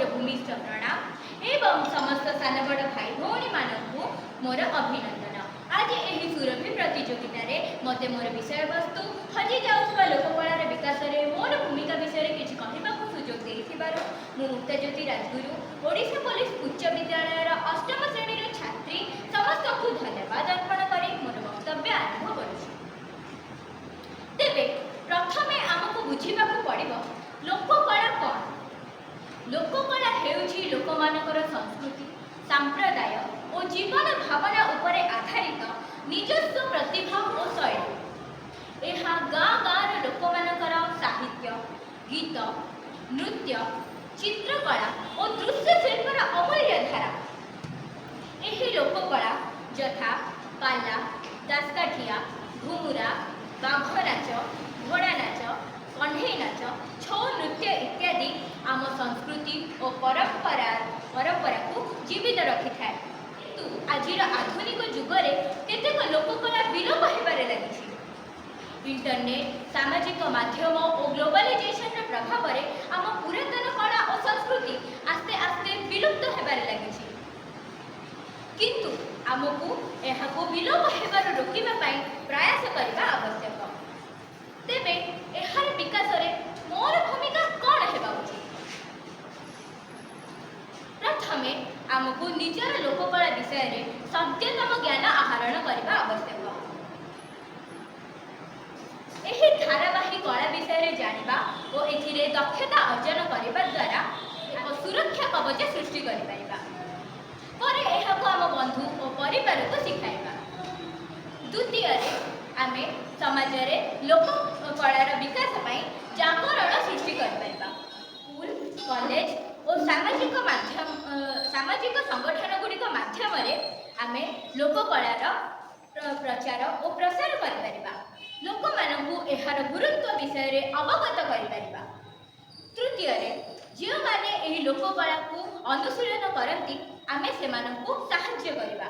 मोर भूमिष्ठ प्रणाम एवं समस्त सान बड़ भाई भौणी मानू मोर अभिनंदन। आज यही सुरभि प्रतियोगिता रे मते मोर विषय वस्तु हजि जाउथबा लोककलार विकास रे मोर भूमिका विषय रे किछि कहिबाकू सुजोग देइथिबारु मु मुक्ताज्योति राजगुरु ओडिशा पुलिस उच्च विद्यालय अष्टम श्रेणी रो छात्री समस्त को धन्यवाद अर्पण करी मोर वक्तव्य आरंभ करूछि। तेबे प्रथमे आमको बुझिबाकू पड़िबो लोककला कोन। लोककला हेउछि लोकमानकर संस्कृति सांप्रदाय और जीवन भावना उपरे आधारित निजस्व प्रतिभा और शैली। यह गाँ गाँव लोकमानकर साहित्य गीत नृत्य चित्रकला और दृश्य शिल्पर अमूल्य धारा। यही लोककला यथा पाला दासकाठिया घुमुरा बाघ नाच घोड़ा नाच कण्ढेई नाच छौ नृत्य इत्यादि आम संस्कृति और परंपरा को जीवित रखि थाए। किंतु आजिर आधुनिक जुगरे केतेक लोककला विलोप हेबारे लागिछि। इंटरनेट सामाजिक माध्यम और ग्लोबलाइजेशन प्रभाव रे आम पुरातन कला और संस्कृति आस्ते आस्ते विलुप्त हेबारे लागिछि। किंतु आमको एहाको विलोप हेबार रोकिबा पई प्रयास करबा आवश्यक। तेबे एहार विकास रे मोर भूमिका कोन हेबा उचित। प्रथमे आमको निजर लोककला विषय रे सद्यतम ज्ञान आहरण करबा आवश्यक। एही धारावाही कला विषय रे जानिबा और एथिरे दक्षता अर्जन करबा द्वारा एक सुरक्षा कवच सृष्टि करि परिबा। परे एहाको आम बंधु और परिवार को शिखाइबा। द्वितीय आमे समाज रे लोककलार विकास पई जागरण सृष्टि करि परिबा। स्कूल कॉलेज और सामाजिक संगठन गुड़िक माध्यम रे आमे लोककलार प्रचार और प्रसार करि परिबा। लोक मानकु एहार गुरुत्व विषय रे अवगत करि परिबा। तृतीय जो माने एही लोककला को अनुशीलन करती आमे सेमानकु साहाय्य करिबा।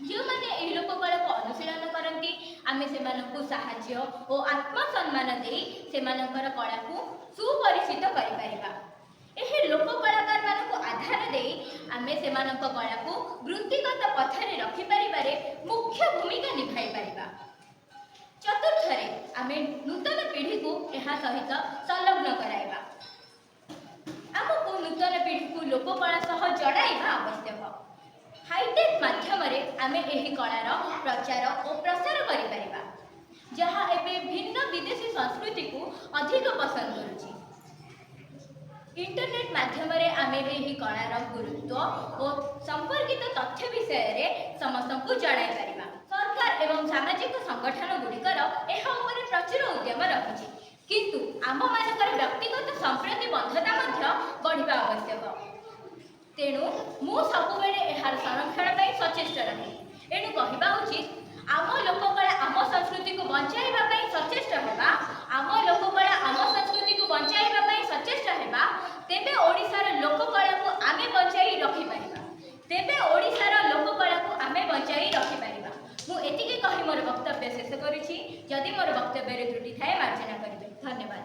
जो माने एही लोककला को अनुशीलन करती आमे सेमानकु साहाय्य और आत्मसम्मान देई सेमानकर कला को सुपरिचित करि परिबा। एही लोककलाकार मानकु आधार देई आमे सेमानक कला को वृत्तिगत पथरे रखि परिबारे मुख्य भूमिका निभाई परिबा। चतुर्थ आमे नूतन पीढ़ी को एहा सहित संलग्न कराइबा। आमको नूतन पीढ़ी को लोककला सह जड़ाइबा आवश्यक। हाईटेक माध्यम रे आमे एही कलार प्रचार और प्रसार करि परिबा जहा एबे भिन्न विदेशी संस्कृति को अधिक पसंद करूची। इंटरनेट माध्यम रे आमे एही कलार गुरुत्व और संपर्कित तथ्य विषय रे समस्त को जड़ाई परिबा। सरकार एवं सामाजिक संगठन गुड़िकर एहा उपरे प्रचुर उद्यम रखिछि। किंतु आम मानकर व्यक्तिगत संप्रतिबद्धता मध्य बढ़िबा आवश्यक। तेणु मु सबुबेले एहार संरक्षण पई सचेष्ट रहे। एणु कहिबा उचित आम लोककला आम संस्कृति को बंचाइबा पई सचेष्ट हेबा। आम लोककला आम संस्कृति को बंचाइबा पई सचेष्ट हेबा। तेबे ओडिसार लोककला को आमे बंचाई रखि परिबा। तेबे ओडिसार लोककला को आमे बंचाई रखि परिबा। मु एतिके कहि मोर वक्तव्य शेष करिछि। यदि मोर वक्तव्य रे त्रुटि थाए मार्जना करिबे। धन्यवाद।